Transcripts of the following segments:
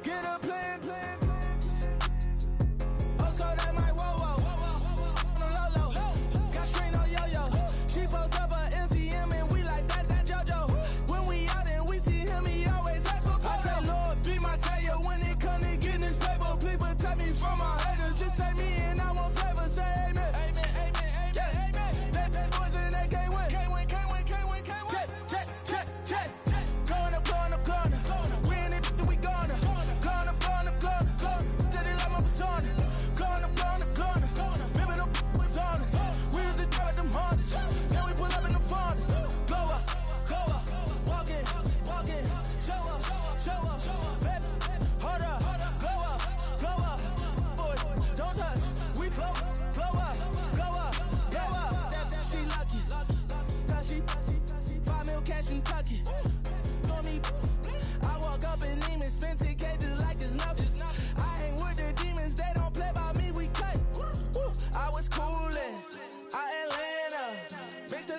Get a plan. Oscar, that my whoa. Low. Got string on yo-yo. She post up a MCM and we like that JoJo. When we out and we see him, he always ask for photo. I say, Lord, be my savior when it come to getting this paper. Please protect me from my haters. Just say me and I won't flavor. Say amen. Yeah. That boys and they can't win. Jet. Going up. We in it, we gonna. Gonna. Did it like my persona. Gonna. Ripping up was honest. We used to drive them Hondas. Now we pull up in the Fondas. Glow up. Walk in. Show up. Baby, hold up. Glow up. Boy, don't touch. We flow up. She lucky. Cause she 5 mil cash in Kentucky. Know me. I walk up in demons, spend 10K just like it's nothing. I hang with the demons, they don't play by me, we cut. I was coolin', Atlanta, mixed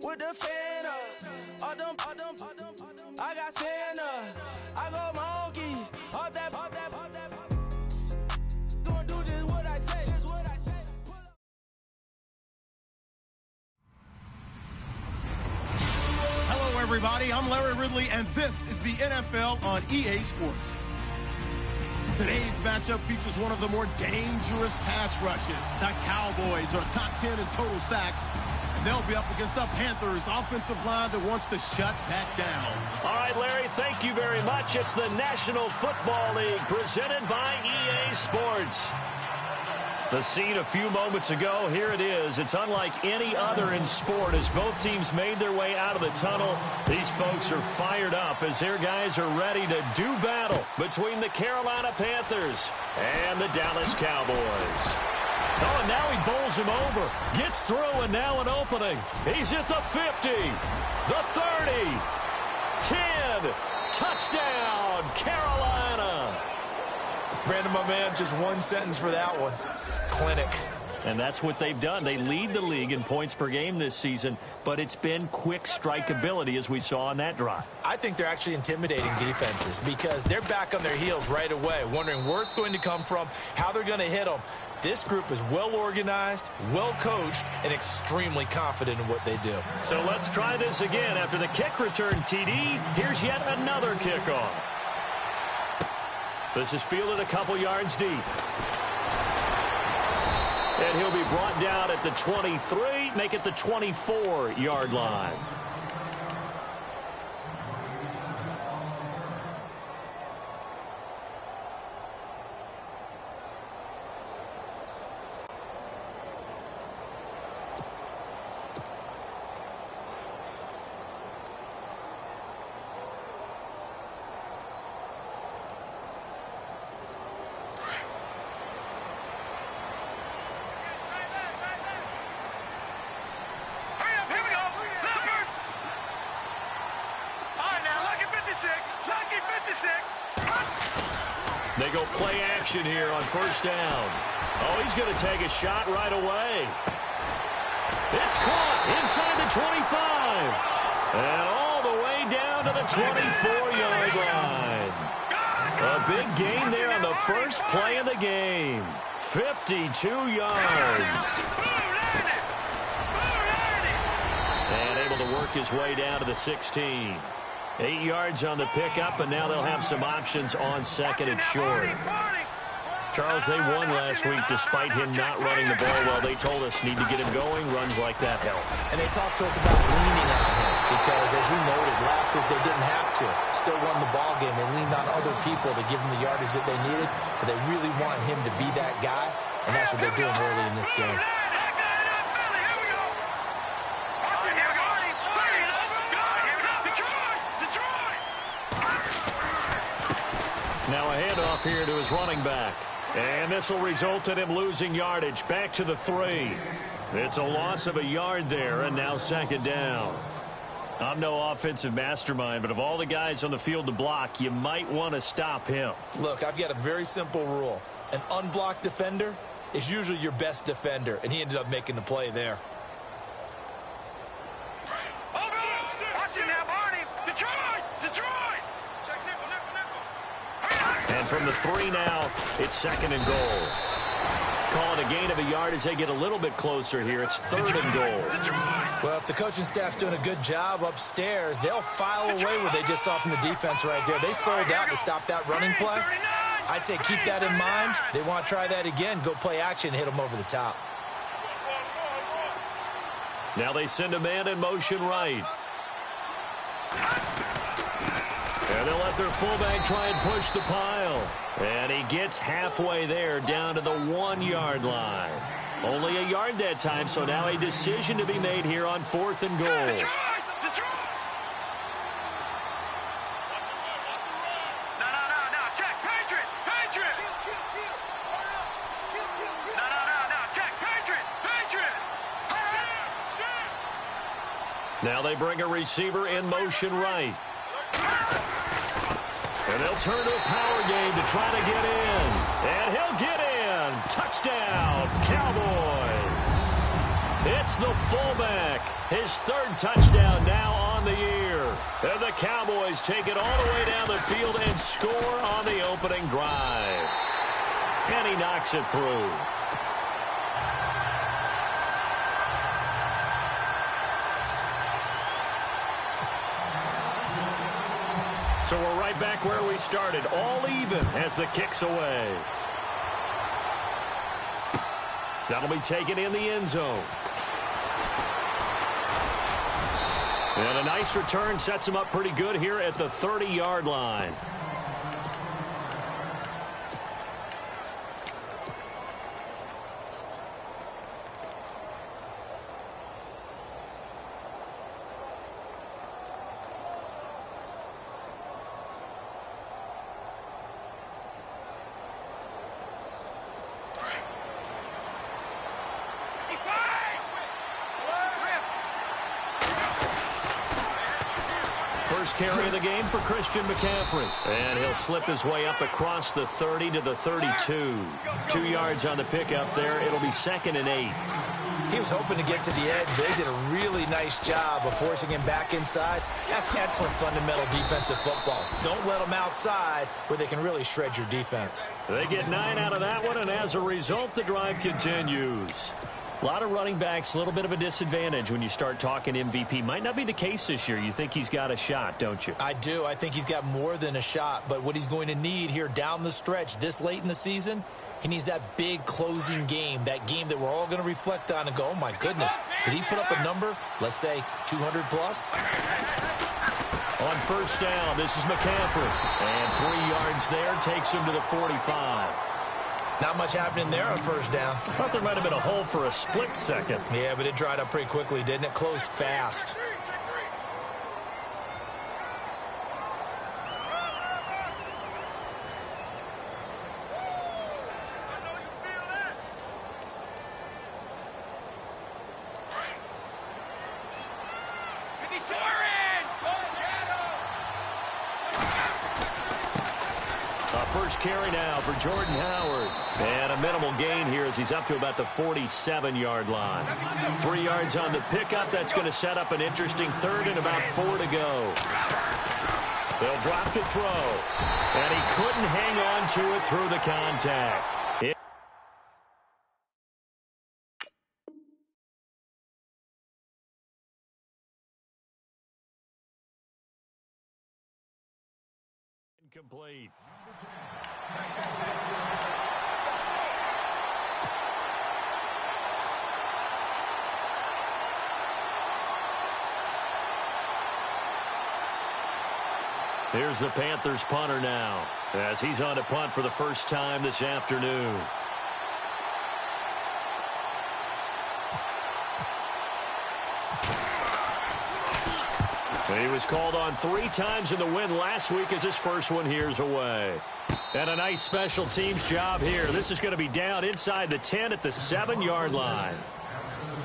with the Fanta. All them, I got Santa, I go monkey, all that. Gonna do just what I say. Hello, everybody. I'm Larry Ridley, and this is the NFL on EA Sports. Today's matchup features one of the more dangerous pass rushes. The Cowboys are top 10 in total sacks, and they'll be up against the Panthers' offensive line that wants to shut that down. All right, Larry, thank you very much. It's the National Football League presented by EA Sports. The scene a few moments ago, here it is. It's unlike any other in sport as both teams made their way out of the tunnel. These folks are fired up as their guys are ready to do battle between the Carolina Panthers and the Dallas Cowboys. Oh, and now he bowls him over. Gets through, and now an opening. He's at the 50, the 30, 10. Touchdown, Carolina. Brandon, my man, just one sentence for that one. Clinic. And that's what they've done. They lead the league in points per game this season, but it's been quick strikeability as we saw on that drive. I think they're actually intimidating defenses because they're back on their heels right away, wondering where it's going to come from, how they're going to hit them. This group is well organized, well coached, and extremely confident in what they do. So let's try this again. After the kick return TD, here's yet another kickoff. This is fielded a couple yards deep. And he'll be brought down at the 23, make it the 24-yard line. They go play action here on first down. Oh, he's going to take a shot right away. It's caught inside the 25. And all the way down to the 24-yard line. A big gain there on the first play of the game. 52 yards. And able to work his way down to the 16. 8 yards on the pickup, and now they'll have some options on second and short. Charles, they won last week despite him not running the ball well. They told us need to get him going. Runs like that help. And they talked to us about leaning on him because, as you noted, last week they didn't have to. Still won the ball game. They leaned on other people to give them the yardage that they needed, but they really want him to be that guy, and that's what they're doing early in this game. Now a handoff here to his running back. And this will result in him losing yardage back to the 3. It's a loss of a yard there, and now second down. I'm no offensive mastermind, but of all the guys on the field to block, you might want to stop him. Look, I've got a very simple rule. An unblocked defender is usually your best defender, and he ended up making the play there. from the 3 now. It's 2nd and goal. Calling a gain of a yard as they get a little bit closer here. It's 3rd and goal. Well, if the coaching staff's doing a good job upstairs, they'll file away what they just saw from the defense right there. They sold out to stop that running play. I'd say keep that in mind. They want to try that again. Go play action, hit them over the top. Now they send a man in motion right. And they'll let their fullback try and push the pile. And he gets halfway there down to the 1-yard line. Only a yard that time, so now a decision to be made here on 4th and goal. Now they bring a receiver in motion right. And they'll turn to a power game to try to get in. And he'll get in. Touchdown, Cowboys. It's the fullback. His 3rd touchdown now on the year. And the Cowboys take it all the way down the field and score on the opening drive. And he knocks it through. So we're right back where we started, all even as the kick's away. That'll be taken in the end zone. And a nice return sets him up pretty good here at the 30-yard line. First carry of the game for Christian McCaffrey. And he'll slip his way up across the 30 to the 32. 2 yards on the pickup there. It'll be 2nd and 8. He was hoping to get to the edge, but they did a really nice job of forcing him back inside. That's excellent fundamental defensive football. Don't let them outside where they can really shred your defense. They get 9 out of that one, and as a result, the drive continues. A lot of running backs, a little bit of a disadvantage when you start talking MVP. Might not be the case this year. You think he's got a shot, don't you? I do. I think he's got more than a shot. But what he's going to need here down the stretch this late in the season, he needs that big closing game, that game that we're all going to reflect on and go, oh, my goodness, did he put up a number, let's say 200 plus? On first down, this is McCaffrey. And 3 yards there takes him to the 45. Not much happening there on first down. I thought there might have been a hole for a split second. Yeah, but it dried up pretty quickly, didn't it? Closed fast. First carry now for Jordan Howard. And a minimal gain here as he's up to about the 47-yard line. 3 yards on the pickup. That's going to set up an interesting 3rd and about 4 to go. They'll drop to throw. And he couldn't hang on to it through the contact. Incomplete. Here's the Panthers punter now as he's on to punt for the first time this afternoon. He was called on 3 times in the win last week as his first one here's away. And a nice special teams job here. This is going to be down inside the 10 at the 7-yard line.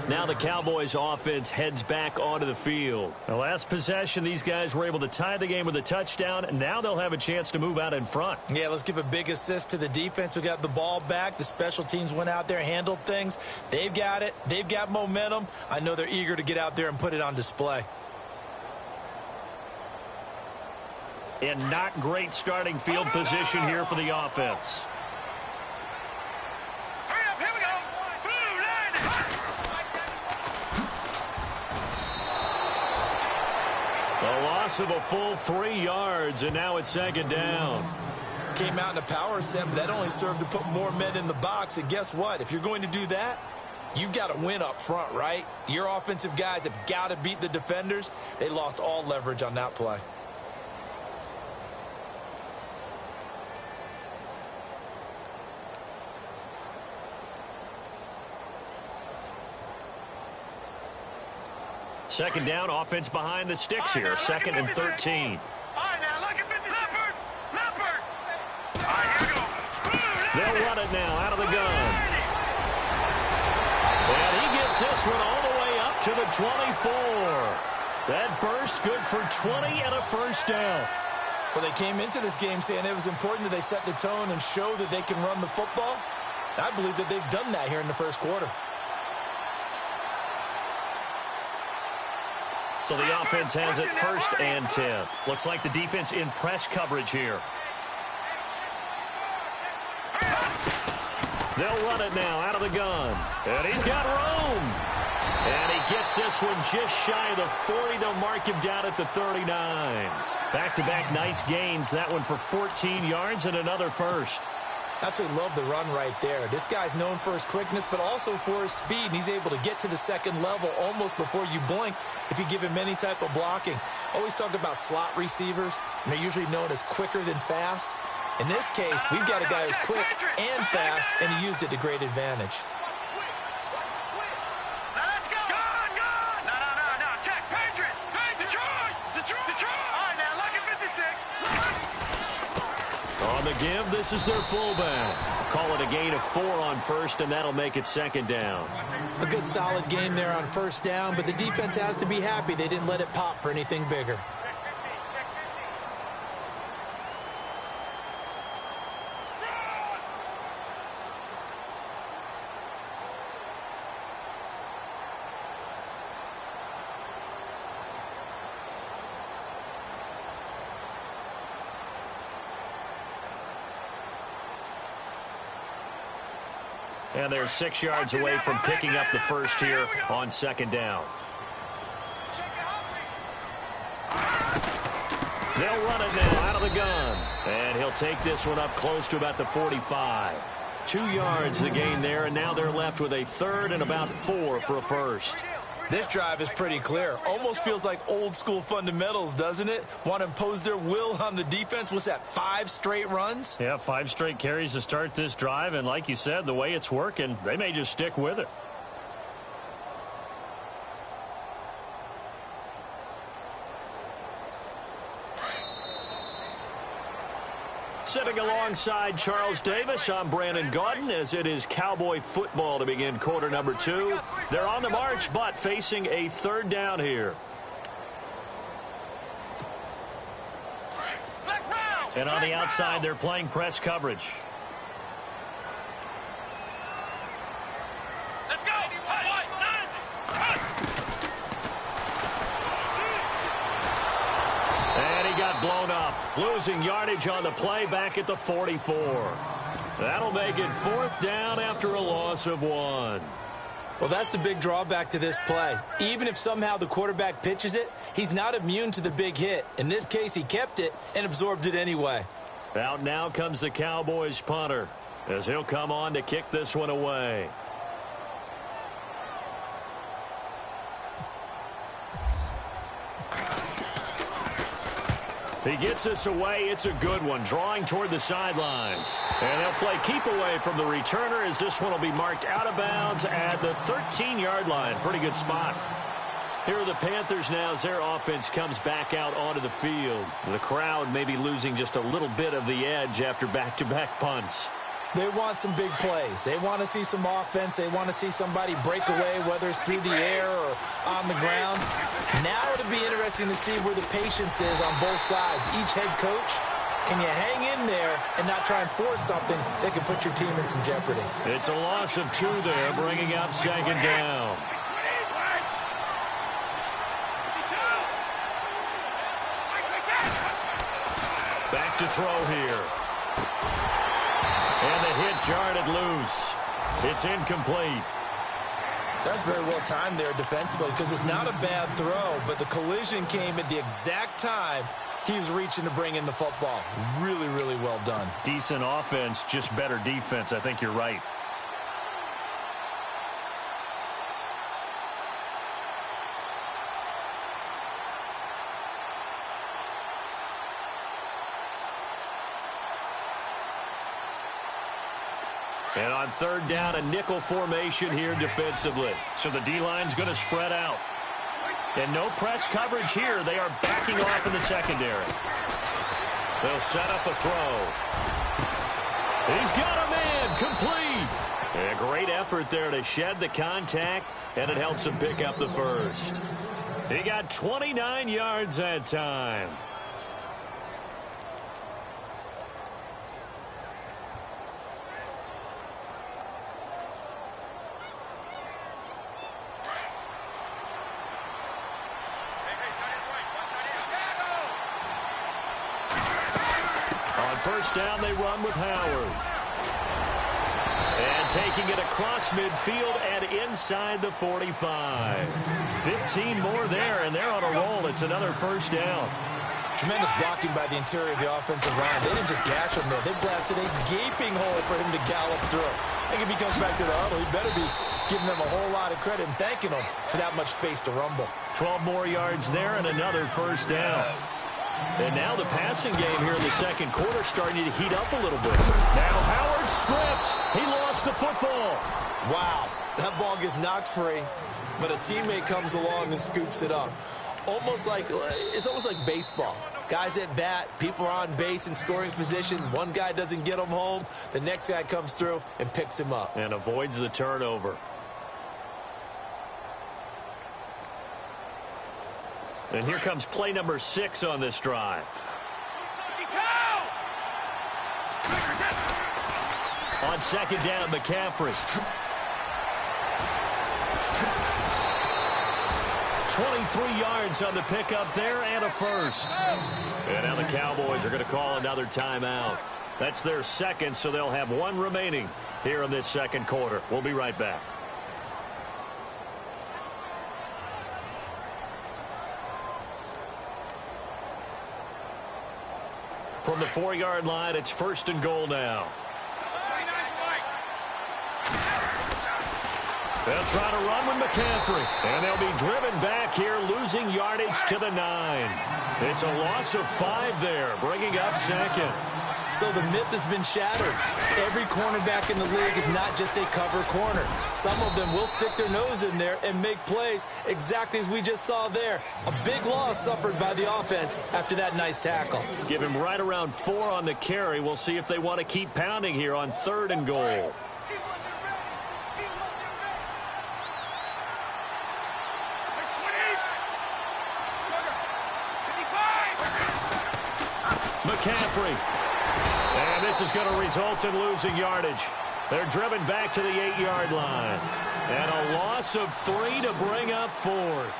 Now the Cowboys offense heads back onto the field. The last possession, these guys were able to tie the game with a touchdown. Now they'll have a chance to move out in front. Yeah, let's give a big assist to the defense who got the ball back. The special teams went out there, handled things. They've got it. They've got momentum. I know they're eager to get out there and put it on display. in not great starting field position here for the offense. The loss of a full 3 yards, and now it's second down. Came out in a power set, but that only served to put more men in the box. And guess what? If you're going to do that, you've got to win up front, right? Your offensive guys have got to beat the defenders. They lost all leverage on that play. Second down, offense behind the sticks here. Second and 13. They'll run it now out of the gun. And he gets this one all the way up to the 24. That burst good for 20 and a first down. Well, they came into this game saying it was important that they set the tone and show that they can run the football. I believe that they've done that here in the first quarter. So the offense has it first and 10. Looks like the defense in press coverage here. They'll run it now out of the gun. And he's got room. And he gets this one just shy of the 40 to mark him down at the 39. Back-to-back nice gains. That one for 14 yards and another first. Absolutely love the run right there. This guy's known for his quickness, but also for his speed. And he's able to get to the second level almost before you blink if you give him any type of blocking. Always talk about slot receivers, and they're usually known as quicker than fast. In this case, we've got a guy who's quick and fast, and he used it to great advantage. On the give, this is their fullback. Call it a gain of 4 on first, and that'll make it second down. A good solid game there on first down, but the defense has to be happy they didn't let it pop for anything bigger. And they're 6 yards away from picking up the first here on second down. They'll run it now out of the gun. And he'll take this one up close to about the 45. 2 yards the gain there, and now they're left with a third and about 4 for a first. This drive is pretty clear. Almost feels like old school fundamentals, doesn't it? Want to impose their will on the defense. What's that, 5 straight runs? Yeah, 5 straight carries to start this drive. And like you said, the way it's working, they may just stick with it. Sitting alongside Charles Davis, I'm Brandon Gaudin, as it is Cowboy football to begin quarter number 2. They're on the march, but facing a third down here. And on the outside, they're playing press coverage. Blown up, losing yardage on the play back at the 44. That'll make it fourth down after a loss of 1. Well, that's the big drawback to this play. Even if somehow the quarterback pitches it, he's not immune to the big hit. In this case, he kept it and absorbed it anyway. Out now comes the Cowboys punter, as he'll come on to kick this one away. He gets this away. It's a good one, drawing toward the sidelines. And they'll play keep away from the returner, as this one will be marked out of bounds at the 13-yard line. Pretty good spot. Here are the Panthers now as their offense comes back out onto the field. The crowd may be losing just a little bit of the edge after back-to-back punts. They want some big plays. They want to see some offense. They want to see somebody break away, whether it's through the air or on the ground. Now it'll be interesting to see where the patience is on both sides. Each head coach, can you hang in there and not try and force something that can put your team in some jeopardy? It's a loss of 2 there, bringing up second down. Back to throw here. And the hit jarred it loose. It's incomplete. That's very well timed there defensively because it's not a bad throw, but the collision came at the exact time he was reaching to bring in the football. Really, really well done. Decent offense, just better defense. I think you're right. And on third down, a nickel formation here defensively. So the D-line's going to spread out. And no press coverage here. They are backing off in the secondary. They'll set up a throw. He's got a man. Complete. A great effort there to shed the contact, and it helps him pick up the first. He got 29 yards that time. First down, they run with Howard. And taking it across midfield and inside the 45. 15 more there, and they're on a roll. It's another first down. Tremendous blocking by the interior of the offensive line. They didn't just gash him there. They blasted a gaping hole for him to gallop through. I think if he comes back to the huddle, he better be giving them a whole lot of credit and thanking them for that much space to rumble. 12 more yards there and another first down. And now the passing game here in the second quarter starting to heat up a little bit. Now Howard stripped. He lost the football. Wow, that ball gets knocked free, but a teammate comes along and scoops it up. It's almost like baseball. Guys at bat, people are on base in scoring position. One guy doesn't get him home. The next guy comes through and picks him up. And avoids the turnover. And here comes play number 6 on this drive. On second down, McCaffrey. 23 yards on the pickup there and a first. And now the Cowboys are going to call another timeout. That's their second, so they'll have one remaining here in this second quarter. We'll be right back. From the 4-yard line, it's first and goal now. They'll try to run with McCaffrey. And they'll be driven back here, losing yardage to the 9. It's a loss of 5 there, bringing up second. So the myth has been shattered. Every cornerback in the league is not just a cover corner. Some of them will stick their nose in there and make plays exactly as we just saw there. A big loss suffered by the offense after that nice tackle. Give him right around 4 on the carry. We'll see if they want to keep pounding here on third and goal. McCaffrey. And this is going to result in losing yardage. They're driven back to the 8-yard line. And a loss of 3 to bring up 4th.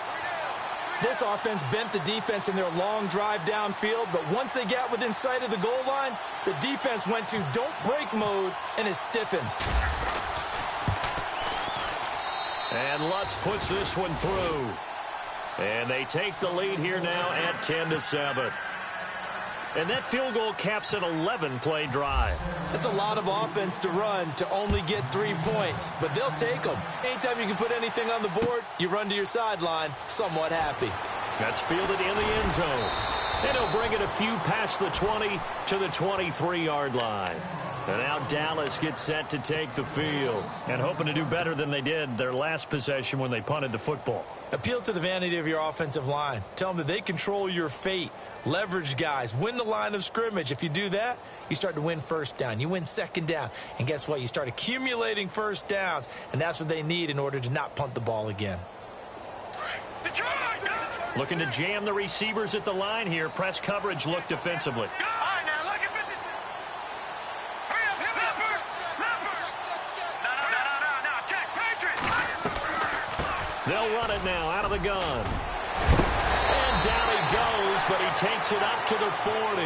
This offense bent the defense in their long drive downfield, but once they got within sight of the goal line, the defense went to don't break mode and is stiffened. And Lutz puts this one through. And they take the lead here now at 10-7. And that field goal caps an 11-play drive. That's a lot of offense to run to only get 3 points, but they'll take them. Anytime you can put anything on the board, you run to your sideline somewhat happy. That's fielded in the end zone. And he'll bring it a few past the 20 to the 23-yard line. And now Dallas gets set to take the field and hoping to do better than they did their last possession when they punted the football. Appeal to the vanity of your offensive line. Tell them that they control your fate. Leverage guys. Win the line of scrimmage. If you do that, you start to win first down. You win second down. And guess what? You start accumulating first downs. And that's what they need in order to not punt the ball again. Looking to jam the receivers at the line here. Press coverage look defensively. They'll run it now out of the gun. And down he goes, but he takes it up to the 40.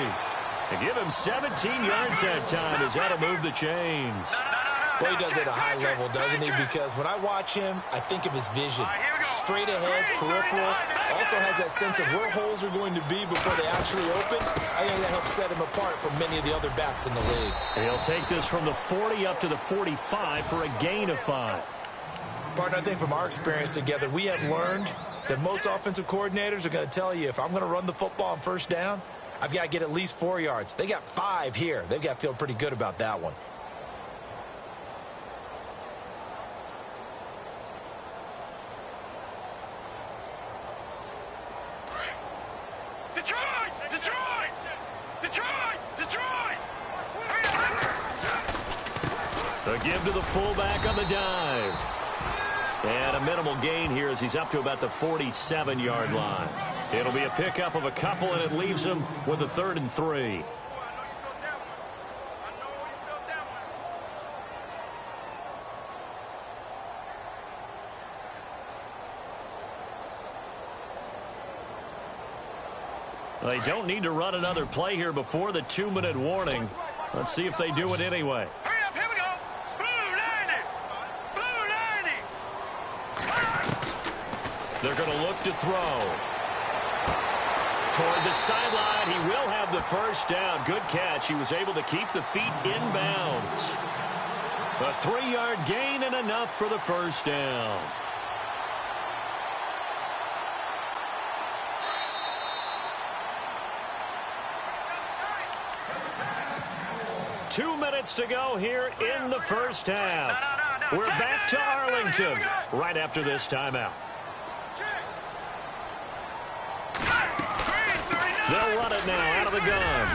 And give him 17 yards that time as that'll move the chains. Well, he does it at a high level, doesn't he? Because when I watch him, I think of his vision. Straight ahead, peripheral. Also has that sense of where holes are going to be before they actually open. I think that helps set him apart from many of the other backs in the league. He'll take this from the 40 up to the 45 for a gain of 5. Partner, I think from our experience together, we have learned that most offensive coordinators are going to tell you, if I'm going to run the football on first down, I've got to get at least 4 yards. They got 5 here. They've got to feel pretty good about that one. The give to the fullback on the dive. And a minimal gain here as he's up to about the 47-yard line. It'll be a pickup of a couple, and it leaves him with a 3rd and 3. They don't need to run another play here before the 2-minute warning. Let's see if they do it anyway. They're going to look to throw. Toward the sideline, he will have the first down. Good catch. He was able to keep the feet in bounds. A 3-yard gain and enough for the first down. Two minutes to go here in the first half. We're back to Arlington right after this timeout. They'll run it now out of the gun.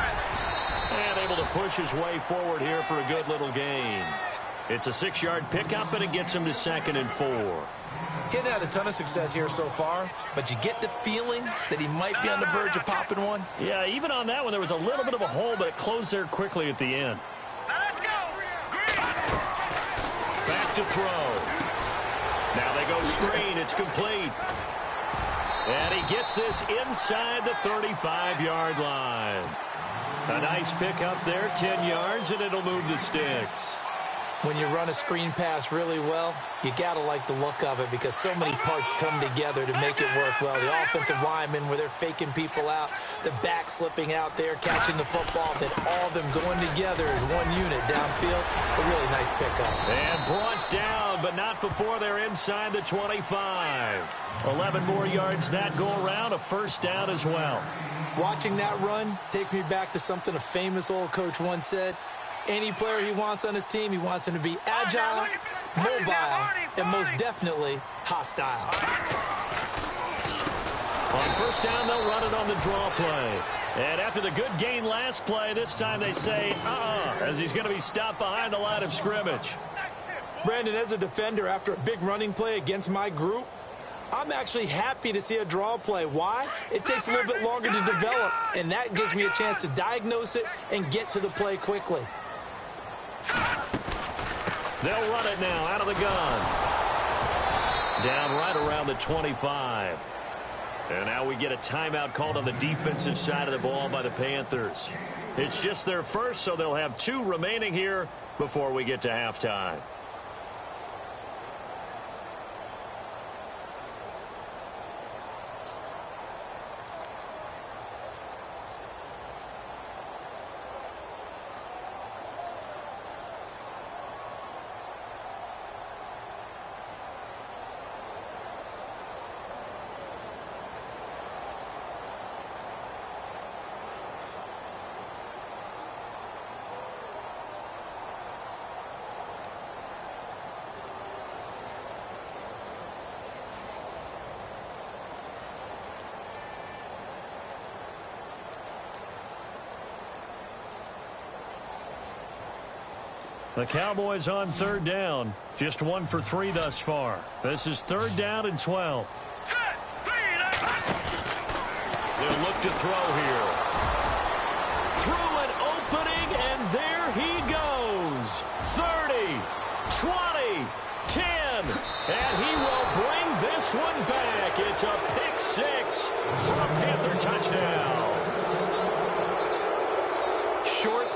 And able to push his way forward here for a good little gain. It's a 6-yard pickup, and it gets him to 2nd and 4. He hadn't had a ton of success here so far, but you get the feeling that he might be on the verge of popping one. Yeah, even on that one, there was a little bit of a hole, but it closed there quickly at the end. Let's go. Back to throw. Now they go screen. It's complete. And he gets this inside the 35-yard line. A nice pickup there, 10 yards, and it'll move the sticks. When you run a screen pass really well, you got to like the look of it because so many parts come together to make it work well. The offensive linemen, where they're faking people out, the back slipping out there, catching the football, then all of them going together as one unit downfield. A really nice pickup. And brought down, but not before they're inside the 25. 11 more yards that go around, a first down as well. Watching that run takes me back to something a famous old coach once said. Any player he wants on his team, he wants him to be agile, mobile, and most definitely hostile. On first down, they'll run it on the draw play. And after the good gain last play, this time they say, as he's going to be stopped behind the line of scrimmage. Brandon, as a defender, after a big running play against my group, I'm actually happy to see a draw play. Why? It takes a little bit longer to develop, and that gives me a chance to diagnose it and get to the play quickly. They'll run it now out of the gun. Down right around the 25. And now we get a timeout called on the defensive side of the ball by the Panthers. It's just their first, so they'll have 2 remaining here before we get to halftime. The Cowboys on third down. Just 1 for 3 thus far. This is 3rd down and 12. They'll look to throw here. Through an opening, and there he goes. 30, 20, 10. And he will bring this one back. It's a pick 6 for a Panther touchdown.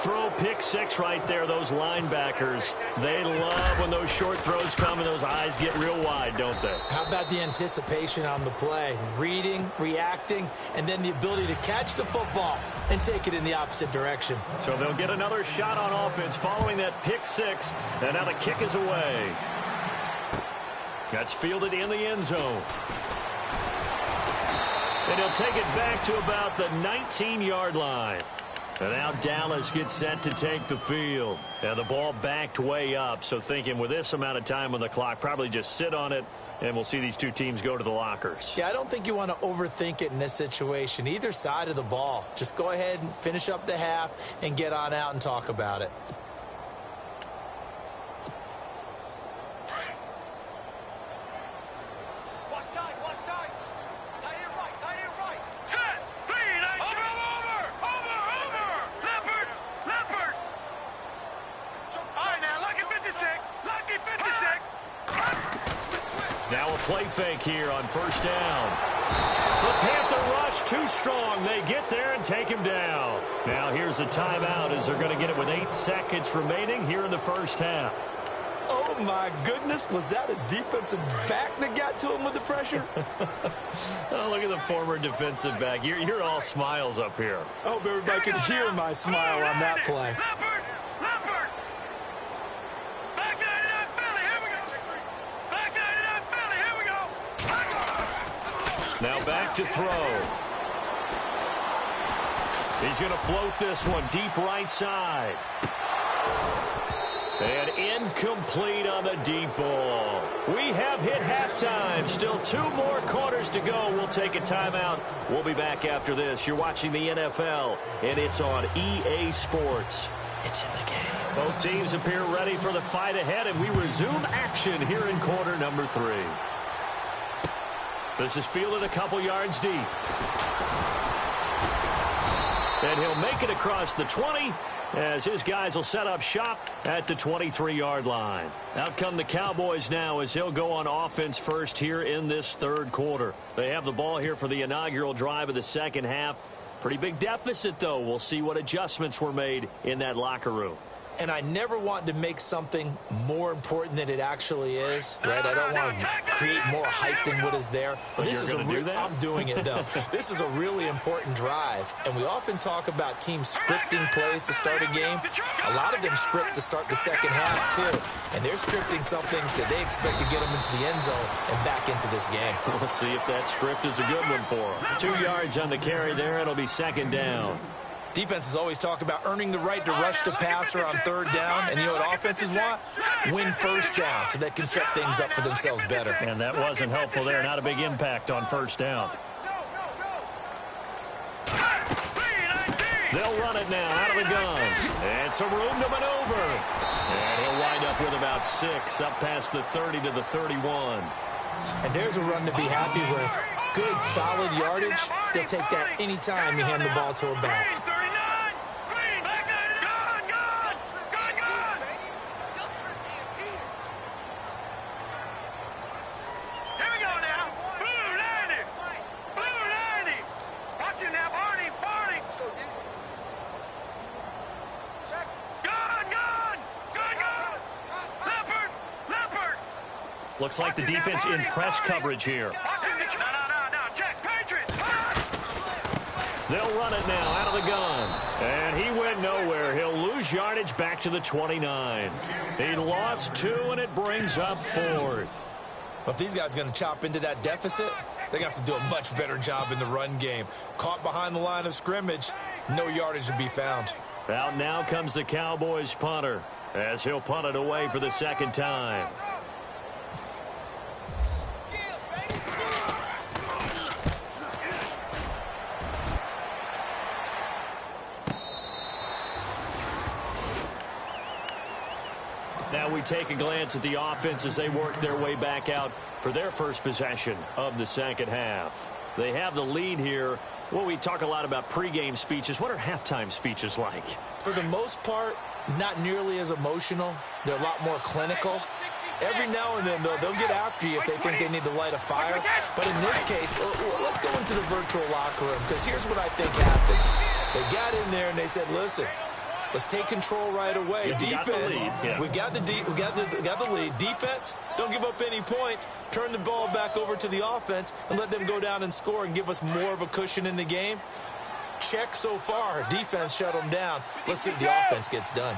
throw pick six right there, those linebackers. They love when those short throws come and those eyes get real wide, don't they? How about the anticipation on the play? Reading, reacting, and then the ability to catch the football and take it in the opposite direction. So they'll get another shot on offense following that pick six, and now the kick is away. That's fielded in the end zone. And he'll take it back to about the 19-yard line. And now Dallas gets set to take the field. And the ball backed way up, so thinking with this amount of time on the clock, probably just sit on it, and we'll see these two teams go to the lockers. Yeah, I don't think you want to overthink it in this situation. Either side of the ball. Just go ahead and finish up the half and get on out and talk about it. Now a play fake here on first down. The Panther rush too strong. They get there and take him down. Now here's a timeout as they're going to get it with 8 seconds remaining here in the first half. Oh, my goodness. Was that a defensive back that got to him with the pressure? Oh, look at the former defensive back. You're all smiles up here. I hope everybody can hear my smile on that play. Now back to throw. He's going to float this one deep right side. And incomplete on the deep ball. We have hit halftime. Still 2 more quarters to go. We'll take a timeout. We'll be back after this. You're watching the NFL, and it's on EA Sports. It's in the game. Both teams appear ready for the fight ahead, and we resume action here in quarter number 3. This is fielded a couple yards deep. And he'll make it across the 20 as his guys will set up shop at the 23-yard line. Out come the Cowboys now as he'll go on offense first here in this third quarter. They have the ball here for the inaugural drive of the second half. Pretty big deficit, though. We'll see what adjustments were made in that locker room. And I never want to make something more important than it actually is, right? I don't want to create more hype than what is there. But this is I'm doing it, though. This is a really important drive. And we often talk about teams scripting plays to start a game. A lot of them script to start the second half, too. And they're scripting something that they expect to get them into the end zone and back into this game. We'll see if that script is a good one for them. 2 yards on the carry there. It'll be second down. Defenses always talk about earning the right to rush the passer on third down. And you know what offenses want? Win first down so they can set things up for themselves better. And that wasn't helpful there. Not a big impact on first down. They'll run it now out of the guns. And some room to maneuver. And he'll wind up with about 6 up past the 30 to the 31. And there's a run to be happy with. Good, solid yardage. They'll take that anytime you hand the ball to a back. Looks like the defense in press coverage here. They'll run it now out of the gun. And he went nowhere. He'll lose yardage back to the 29. He lost 2, and it brings up 4th. If these guys are going to chop into that deficit, they're going to have to do a much better job in the run game. Caught behind the line of scrimmage, no yardage to be found. Out now comes the Cowboys punter as he'll punt it away for the second time. Now we take a glance at the offense as they work their way back out for their first possession of the second half. They have the lead here. Well, we talk a lot about pregame speeches. What are halftime speeches like? For the most part, not nearly as emotional. They're a lot more clinical. Every now and then, though, they'll get after you if they think they need to light a fire. But in this case, let's go into the virtual locker room, because here's what I think happened. They got in there and they said, listen, Let's take control right away. Yeah, Defense, we got the lead. Defense, don't give up any points. Turn the ball back over to the offense and let them go down and score and give us more of a cushion in the game. Check so far. Defense shut them down. Let's see if the offense gets done.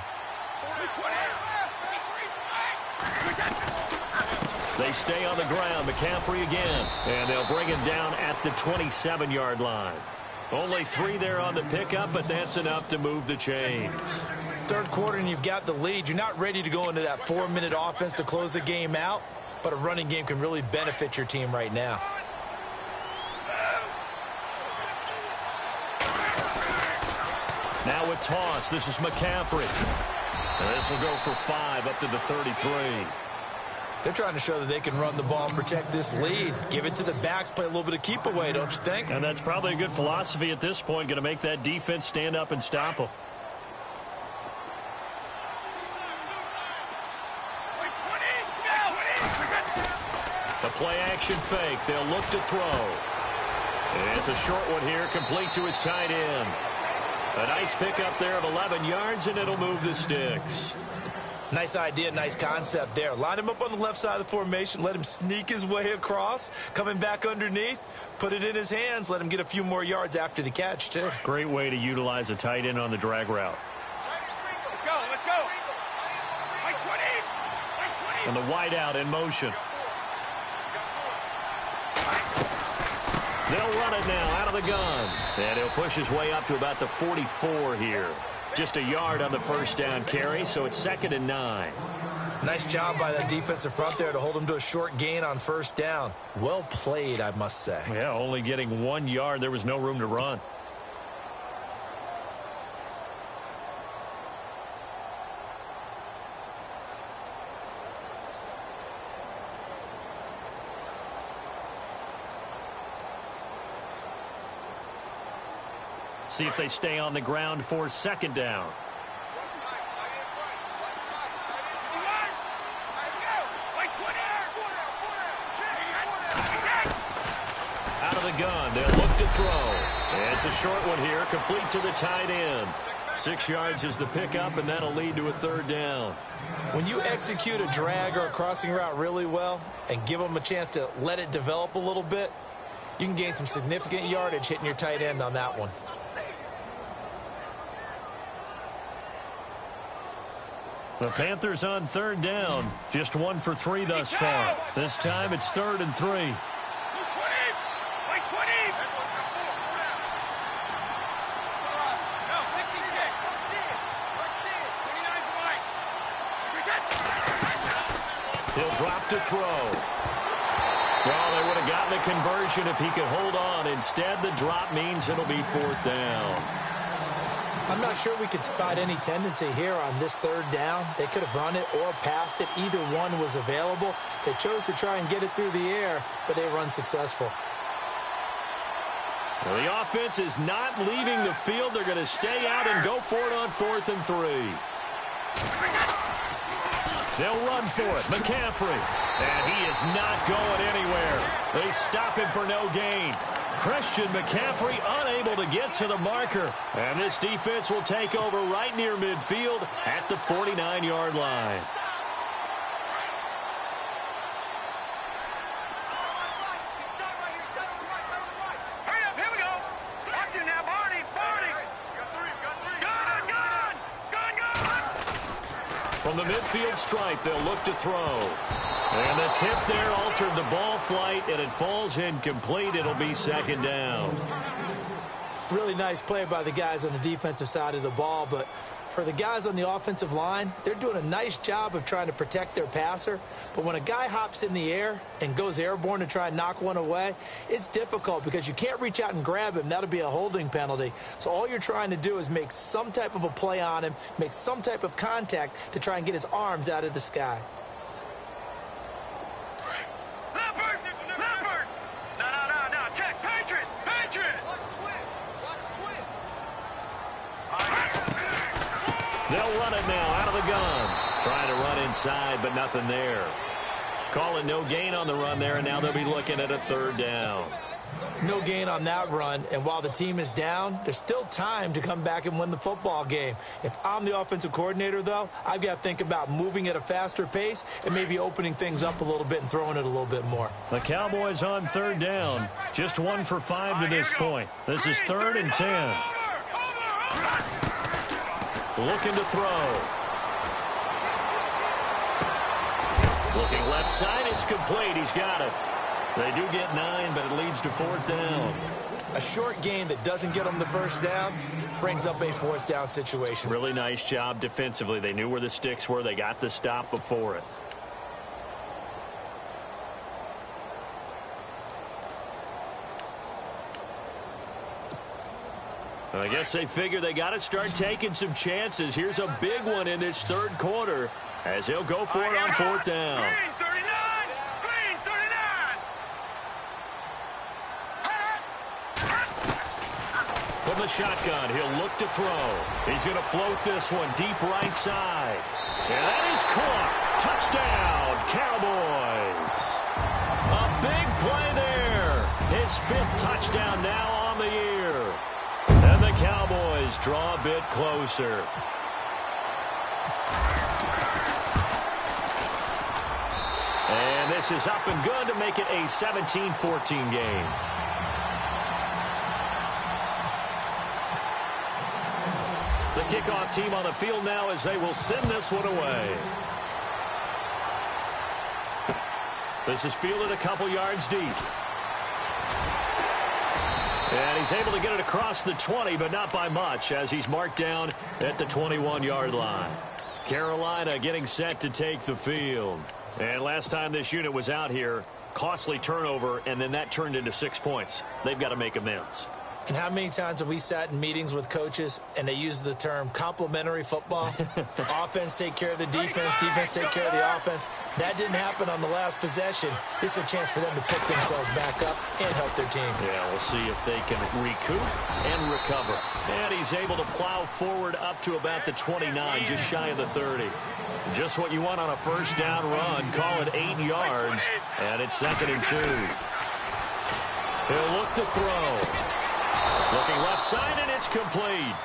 They stay on the ground. McCaffrey again. And they'll bring him down at the 27-yard line. Only 3 there on the pickup, but that's enough to move the chains. Third quarter and you've got the lead. You're not ready to go into that 4-minute offense to close the game out, but a running game can really benefit your team right now. Now a toss. This is McCaffrey. And this will go for 5 up to the 33. They're trying to show that they can run the ball and protect this lead. Give it to the backs, play a little bit of keep away, don't you think? And that's probably a good philosophy at this point, going to make that defense stand up and stop them. The play action fake. They'll look to throw. And it's a short one here, complete to his tight end. A nice pickup there of 11 yards, and it'll move the sticks. Nice idea, nice concept there. Line him up on the left side of the formation. Let him sneak his way across. Coming back underneath. Put it in his hands. Let him get a few more yards after the catch, too. Great way to utilize a tight end on the drag route. Let's go. And the wideout in motion. They'll run it now out of the gun. And he'll push his way up to about the 44 here. Just a yard on the first down carry, so it's 2nd and 9. Nice job by that defensive front there to hold him to a short gain on first down. Well played, I must say. Yeah, only getting 1 yard. There was no room to run. See if they stay on the ground for 2nd down. Out of the gun, they'll look to throw. It's a short one here, complete to the tight end. 6 yards is the pickup, and that'll lead to a 3rd down. When you execute a drag or a crossing route really well and give them a chance to let it develop a little bit, you can gain some significant yardage hitting your tight end on that one. The Panthers on 3rd down. Just 1 for 3 thus far. This time it's 3rd and 3. He'll drop to throw. Well, they would have gotten a conversion if he could hold on. Instead, the drop means it'll be 4th down. I'm not sure we could spot any tendency here on this 3rd down. They could have run it or passed it. Either one was available. They chose to try and get it through the air, but they were unsuccessful. Well, the offense is not leaving the field. They're going to stay out and go for it on 4th and 3. They'll run for it. McCaffrey. And he is not going anywhere. They stop him for no gain. Christian McCaffrey unable to get to the marker. And this defense will take over right near midfield at the 49-yard line. Hurry up, here we go. Watch it now, Barney. Gun. From the midfield stripe, they'll look to throw. And the tip there altered the ball flight, and it falls incomplete. It'll be 2nd down. Really nice play by the guys on the defensive side of the ball, but for the guys on the offensive line, they're doing a nice job of trying to protect their passer. But when a guy hops in the air and goes airborne to try and knock one away, it's difficult because you can't reach out and grab him. That'll be a holding penalty. So all you're trying to do is make some type of a play on him, make some type of contact to try and get his arms out of the sky. No, check. Patriot. They'll run it now out of the gun. Trying to run inside, but nothing there. Calling no gain on the run there, and now they'll be looking at a 3rd down. No gain on that run, and while the team is down, there's still time to come back and win the football game. If I'm the offensive coordinator, though, I've got to think about moving at a faster pace and maybe opening things up a little bit and throwing it a little bit more. The Cowboys on third down. Just 1 for 5 to this point. This is 3rd and 10. Looking to throw. Looking left side, it's complete. He's got it. They do get 9, but it leads to 4th down. A short gain that doesn't get them the first down brings up a 4th down situation. Really nice job defensively. They knew where the sticks were. They got the stop before it. I guess they figure they got to start taking some chances. Here's a big one in this 3rd quarter as he'll go for it on 4th down. From the shotgun, he'll look to throw. He's going to float this one deep right side. And that is caught. Touchdown, Cowboys. A big play there. His 5th touchdown now on the year. And the Cowboys draw a bit closer. And this is up and good to make it a 17-14 game. The kickoff team on the field now as they will send this one away. This is fielded a couple yards deep. And he's able to get it across the 20, but not by much, as he's marked down at the 21-yard line. Carolina getting set to take the field. And last time this unit was out here, costly turnover, and then that turned into 6 points. They've got to make amends. And how many times have we sat in meetings with coaches and they use the term complementary football? Offense take care of the defense, defense take care of the offense. That didn't happen on the last possession. This is a chance for them to pick themselves back up and help their team. Yeah, we'll see if they can recoup and recover. And he's able to plow forward up to about the 29, just shy of the 30. Just what you want on a first down run. Call it 8 yards, and it's 2nd and 2. He'll look to throw. Looking left side, and it's complete.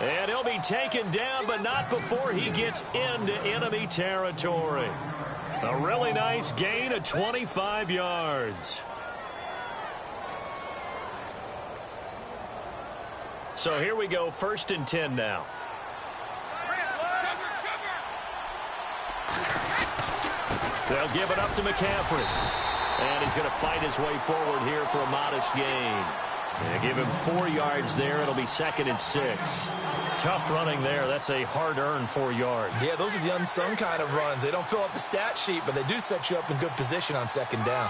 And he'll be taken down, but not before he gets into enemy territory. A really nice gain of 25 yards. So here we go, 1st and 10 now. They'll give it up to McCaffrey. And he's going to fight his way forward here for a modest gain. And give him 4 yards there. It'll be 2nd and 6. Tough running there. That's a hard-earned 4 yards. Yeah, those are the unsung kind of runs. They don't fill up the stat sheet, but they do set you up in good position on 2nd down.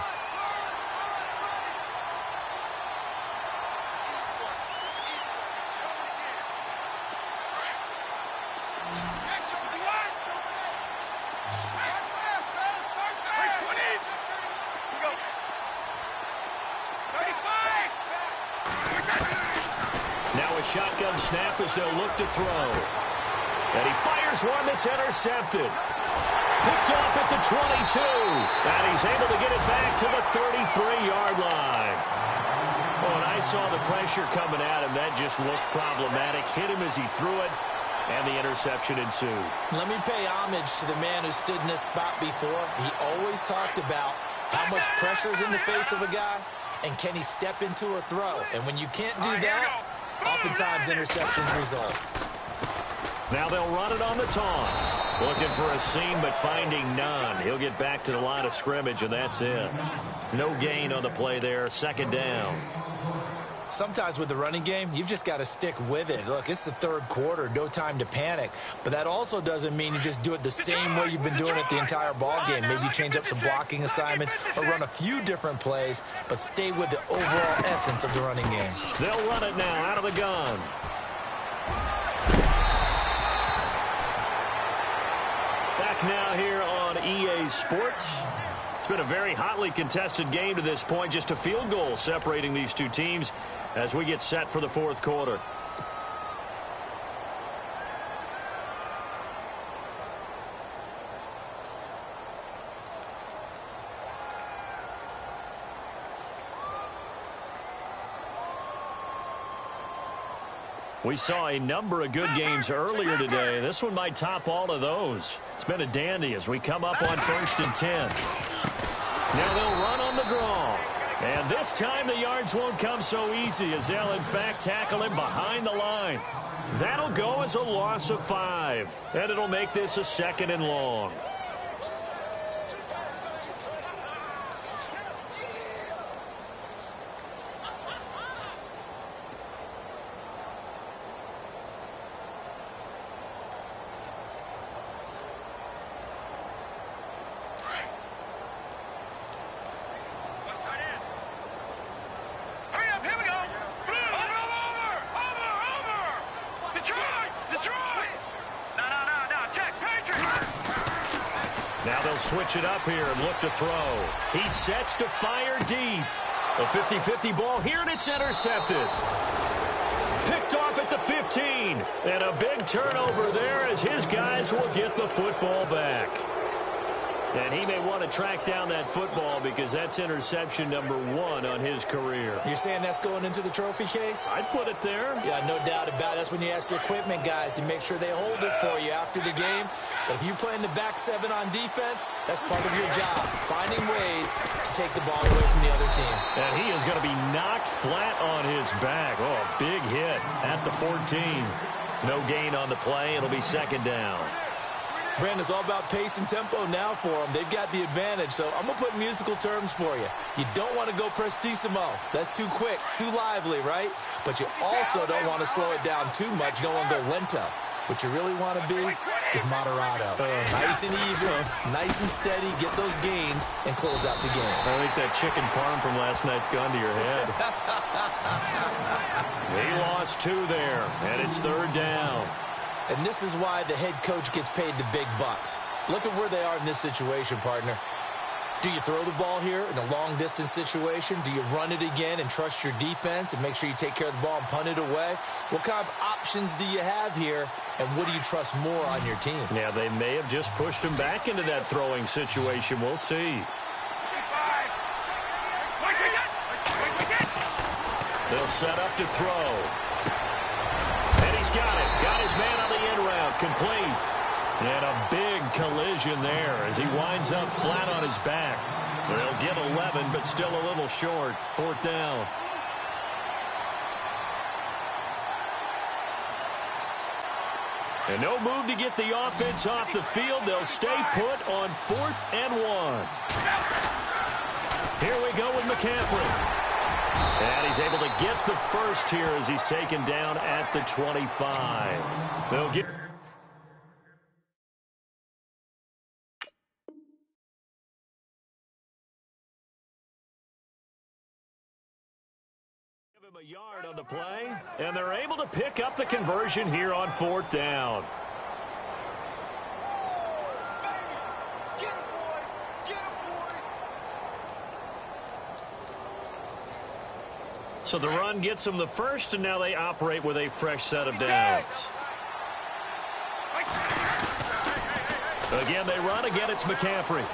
Shotgun snap as they'll look to throw. And he fires one that's intercepted. Picked off at the 22. And he's able to get it back to the 33-yard line. Oh, and I saw the pressure coming at him. That just looked problematic. Hit him as he threw it, and the interception ensued. Let me pay homage to the man who stood in this spot before. He always talked about how much pressure is in the face of a guy, and can he step into a throw. And when you can't do that, oftentimes interceptions result. Now they'll run it on the toss. Looking for a seam, but finding none. He'll get back to the line of scrimmage, and that's it. No gain on the play there. 2nd down. Sometimes with the running game, you've just got to stick with it. Look, it's the 3rd quarter, no time to panic. But that also doesn't mean you just do it the same way you've been doing it the entire ball game. Maybe change up some blocking assignments or run a few different plays, but stay with the overall essence of the running game. They'll run it now out of the gun. Back now here on EA Sports. It's been a very hotly contested game to this point. Just a field goal separating these two teams as we get set for the 4th quarter. We saw a number of good games earlier today. This one might top all of those. It's been a dandy as we come up on 1st and 10. Now they'll run on the draw. And this time the yards won't come so easy as they'll, in fact, tackle him behind the line. That'll go as a loss of 5. And it'll make this a 2nd and long. Now they'll switch it up here and look to throw. He sets to fire deep. A 50-50 ball here, and it's intercepted. Picked off at the 15. And a big turnover there as his guys will get the football back. And he may want to track down that football because that's interception number 1 on his career. You're saying that's going into the trophy case? I'd put it there. Yeah, no doubt about it. That's when you ask the equipment guys to make sure they hold it for you after the game. But if you play in the back 7 on defense, that's part of your job, finding ways to take the ball away from the other team. And he is going to be knocked flat on his back. Oh, a big hit at the 14. No gain on the play. It'll be 2nd down. Brandon, it's all about pace and tempo now for them. They've got the advantage, so I'm going to put musical terms for you. You don't want to go prestissimo. That's too quick, too lively, right? But you also don't want to slow it down too much. You don't want to go lento. What you really want to be is moderato. Nice and even, nice and steady, get those gains, and close out the game. I think that chicken parm from last night's gone to your head. He lost 2 there, and it's 3rd down. And this is why the head coach gets paid the big bucks. Look at where they are in this situation, partner. Do you throw the ball here in a long-distance situation? Do you run it again and trust your defense and make sure you take care of the ball and punt it away? What kind of options do you have here, and what do you trust more on your team? Yeah, they may have just pushed him back into that throwing situation. We'll see. They'll set up to throw. And he's got it. Got his man on the end route. Complete. And a big collision there as he winds up flat on his back. They'll get 11, but still a little short. 4th down. And no move to get the offense off the field. They'll stay put on 4th and 1. Here we go with McCaffrey. And he's able to get the first here as he's taken down at the 25. They'll get... Give him a yard on the play, and they're able to pick up the conversion here on 4th down. So the run gets them the first, and now they operate with a fresh set of downs. Again, they run. Again, it's McCaffrey.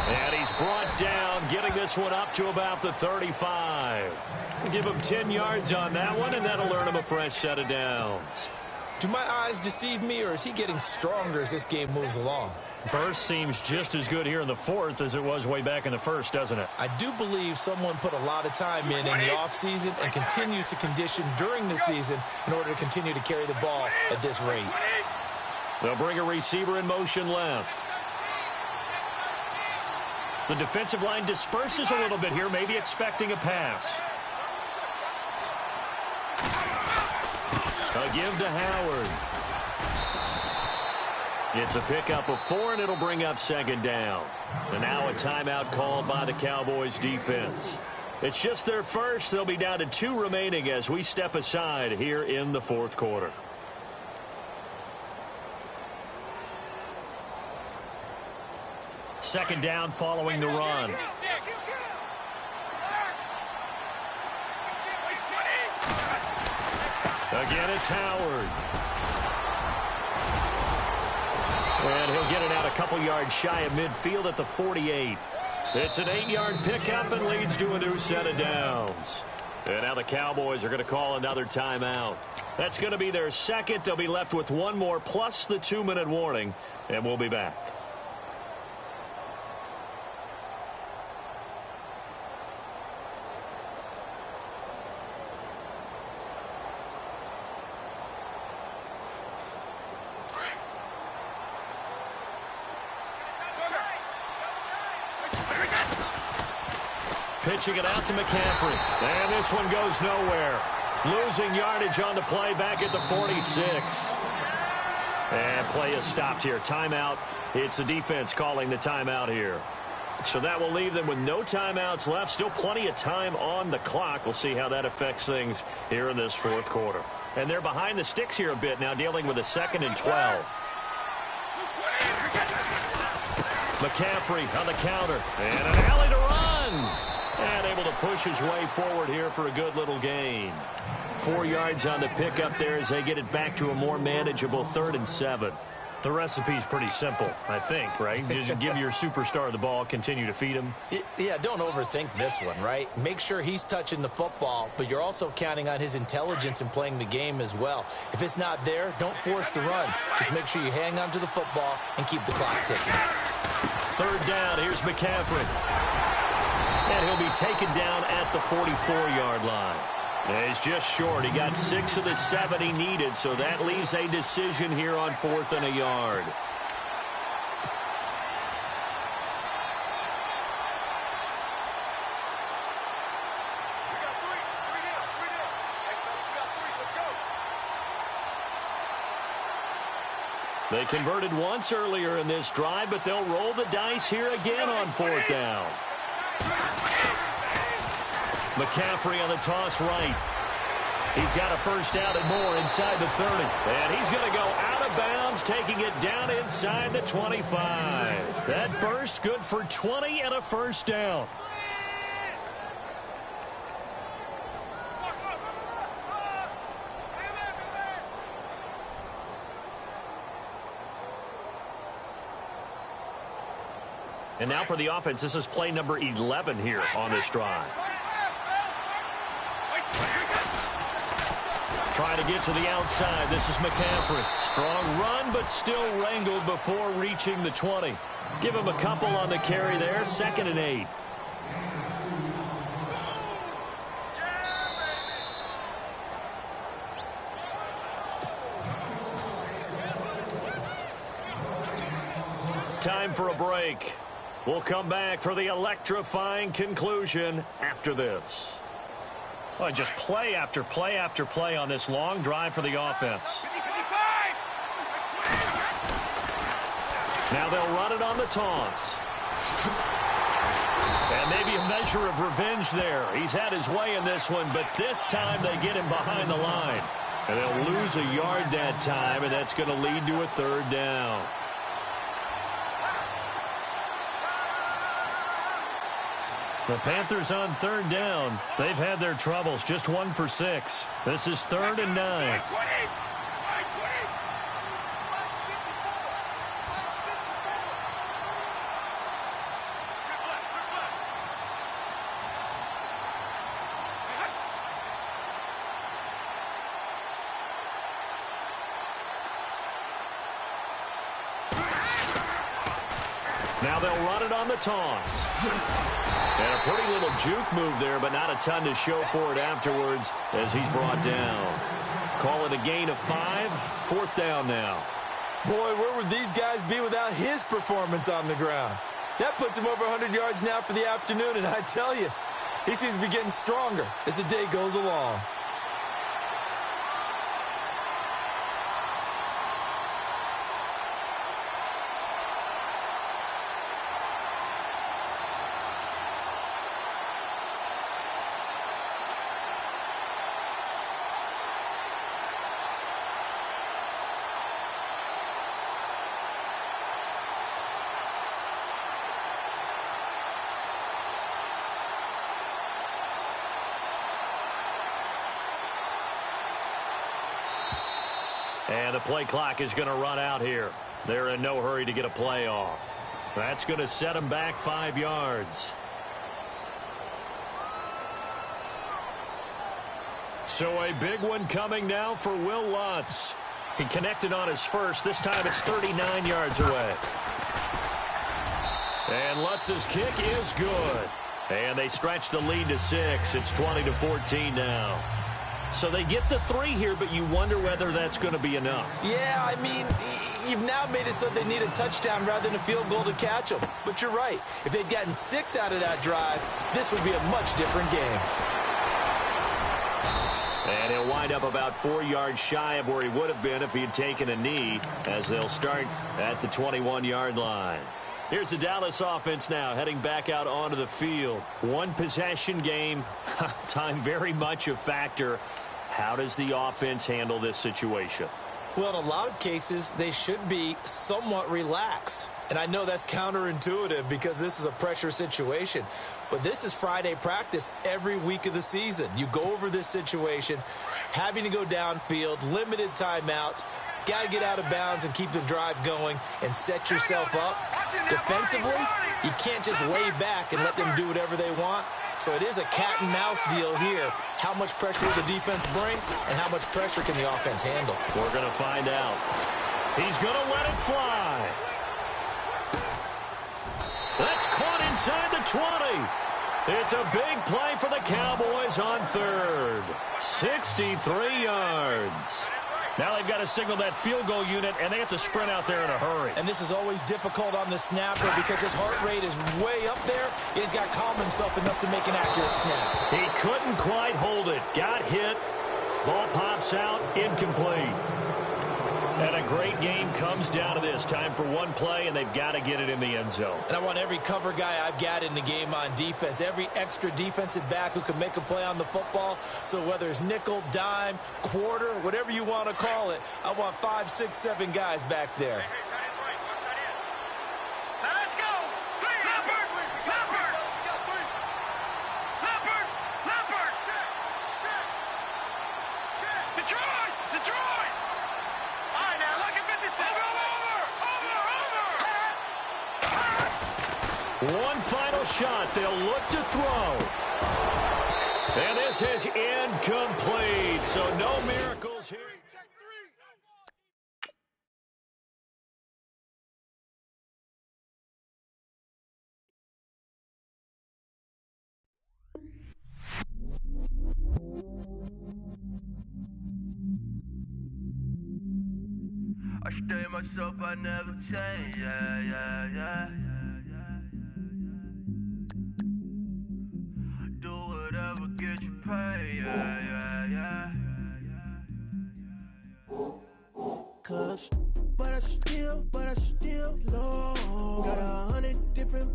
And he's brought down, getting this one up to about the 35. Give him 10 yards on that one, and that'll earn him a fresh set of downs. Do my eyes deceive me, or is he getting stronger as this game moves along? Burst seems just as good here in the 4th as it was way back in the 1st, doesn't it? I do believe someone put a lot of time in the offseason and continues to condition during the season in order to continue to carry the ball at this rate. They'll bring a receiver in motion left. The defensive line disperses a little bit here, maybe expecting a pass. A give to Howard. It's a pickup of 4, and it'll bring up 2nd down. And now a timeout called by the Cowboys defense. It's just their first. They'll be down to 2 remaining as we step aside here in the 4th quarter. Second down following the run. Again, it's Howard. And he'll get it out a couple yards shy of midfield at the 48. It's an 8-yard pickup and leads to a new set of downs. And now the Cowboys are going to call another timeout. That's going to be their second. They'll be left with one more plus the 2-minute warning, and we'll be back. Pitching it out to McCaffrey. And this one goes nowhere. Losing yardage on the play back at the 46. And play is stopped here. Timeout. It's the defense calling the timeout here. So that will leave them with no timeouts left. Still plenty of time on the clock. We'll see how that affects things here in this fourth quarter. And they're behind the sticks here a bit now, dealing with a 2nd and 12. McCaffrey on the counter. And an alley to run. And able to push his way forward here for a good little gain. 4 yards on the pickup there as they get it back to a more manageable 3rd and 7. The recipe's pretty simple, I think, right? Just give your superstar the ball, continue to feed him. Yeah, don't overthink this one, right? Make sure he's touching the football, but you're also counting on his intelligence in playing the game as well. If it's not there, don't force the run. Just make sure you hang on to the football and keep the clock ticking. 3rd down, here's McCaffrey. And he'll be taken down at the 44-yard line. And he's just short. He got 6 of the 7 he needed, so that leaves a decision here on 4th and a yard. They converted once earlier in this drive, but they'll roll the dice here again on 4th down. McCaffrey on the toss right. He's got a first down and more inside the 30. And he's going to go out of bounds, taking it down inside the 25. That burst good for 20 and a first down. And now for the offense, this is play number 11 here on this drive. Trying to get to the outside. This is McCaffrey. Strong run, but still wrangled before reaching the 20. Give him a couple on the carry there. 2nd and 8. Time for a break. We'll come back for the electrifying conclusion after this. Oh, just play after play after play on this long drive for the offense. Now they'll run it on the toss. And maybe a measure of revenge there. He's had his way in this one, but this time they get him behind the line. And they'll lose a yard that time, and that's going to lead to a 3rd down. The Panthers on 3rd down. They've had their troubles. Just 1 for 6. This is 3rd and 9. Now they'll run it on the toss. And a pretty little juke move there, but not a ton to show for it afterwards as he's brought down. Call it a gain of 5. 4th down now. Boy, where would these guys be without his performance on the ground? That puts him over 100 yards now for the afternoon, and I tell you, he seems to be getting stronger as the day goes along. And the play clock is going to run out here. They're in no hurry to get a play off. That's going to set them back 5 yards. So a big one coming now for Will Lutz. He connected on his first. This time it's 39 yards away. And Lutz's kick is good. And they stretch the lead to 6. It's 20-14 now. So they get the 3 here, but you wonder whether that's going to be enough. Yeah, I mean, you've now made it so they need a touchdown rather than a field goal to catch them. But you're right. If they'd gotten 6 out of that drive, this would be a much different game. And he'll wind up about 4 yards shy of where he would have been if he had taken a knee, as they'll start at the 21-yard line. Here's the Dallas offense now, heading back out onto the field. One possession game, time very much a factor. How does the offense handle this situation? Well, in a lot of cases, they should be somewhat relaxed. And I know that's counterintuitive because this is a pressure situation. But this is Friday practice every week of the season. You go over this situation, having to go downfield, limited timeouts, got to get out of bounds and keep the drive going and set yourself up. Defensively, you can't just lay back and let them do whatever they want. So it is a cat and mouse deal here. How much pressure will the defense bring and how much pressure can the offense handle? We're going to find out. He's going to let it fly. That's caught inside the 20. It's a big play for the Cowboys on third. 63 yards. Now they've got to signal that field goal unit, and they have to sprint out there in a hurry. And this is always difficult on the snapper because his heart rate is way up there. He's got to calm himself enough to make an accurate snap. He couldn't quite hold it. Got hit. Ball pops out. Incomplete. And a great game comes down to this. Time for one play, and they've got to get it in the end zone. And I want every cover guy I've got in the game on defense, every extra defensive back who can make a play on the football. So whether it's nickel, dime, quarter, whatever you want to call it, I want 5, 6, 7 guys back there. One final shot. They'll look to throw. And this is incomplete. So no miracles here. I stay myself, I never change, yeah. Do whatever, get you paid, yeah. Cause, but I still low. Got 100 different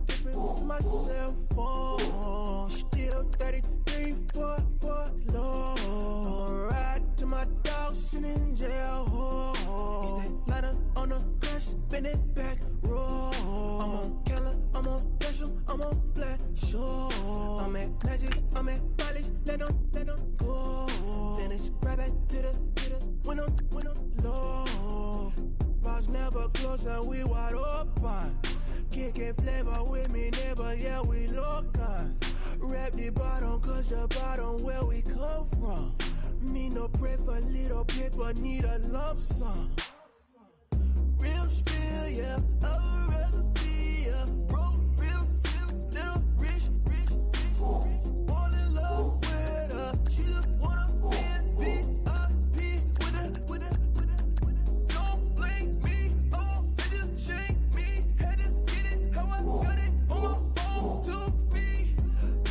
my cell phone. Still 33 for low. Ride to my dog sitting in jail. It's that lighter on the grass, spin it back, roll. I'm on Keller, I'm on Bishop, I'm on Flat Shore. I'm at Magic, I'm at Valley's, let them go. Then it's right back to the when I'm low. Bars never close and we wide open. Kicking flavor with me, neighbor, yeah, we local. Rap the bottom, cause the bottom where we come from. Need no pray for little paper, need a lump sum. Real spill, yeah, a recipe, yeah. Broke, real, little rich. All in love with her, she just wanna be VIP with the. Don't blame me, oh, they just shame me. Had to get it, how I got it on my phone to be.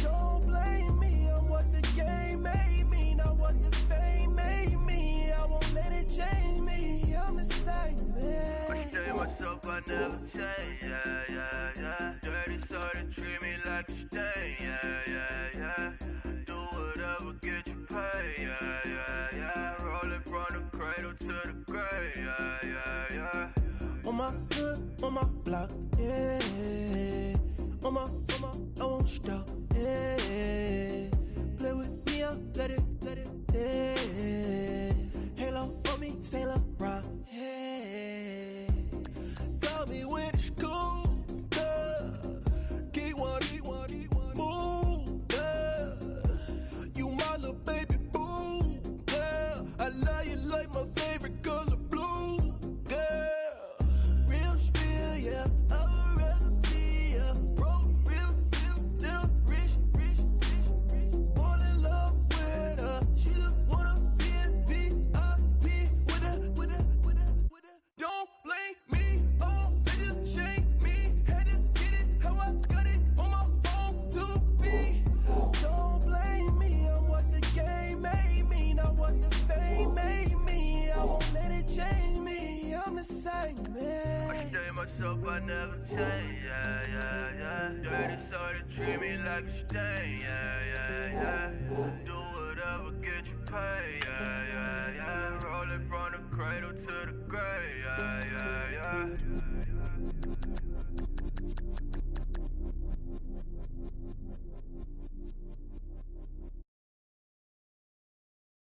Don't blame me, I'm what the game made me, not what the fame made me. I won't let it change me, I'm the same man. I stay myself, I never change, yeah. Dirty started treat me like a stain, yeah. Do whatever, get you paid, yeah. Rolling from the cradle to the grave, yeah. On my hood, on my block, yeah. On my, I won't stop, yeah. Play with me, I'll let it, yeah. Halo on me, Saint Laurent, yeah. Got me with the school, keep one, move, you my little baby boo. stay myself, I never change, yeah, yeah, yeah. Dirty so they treat me like a stain, yeah, yeah, yeah. Do whatever, get you paid, yeah.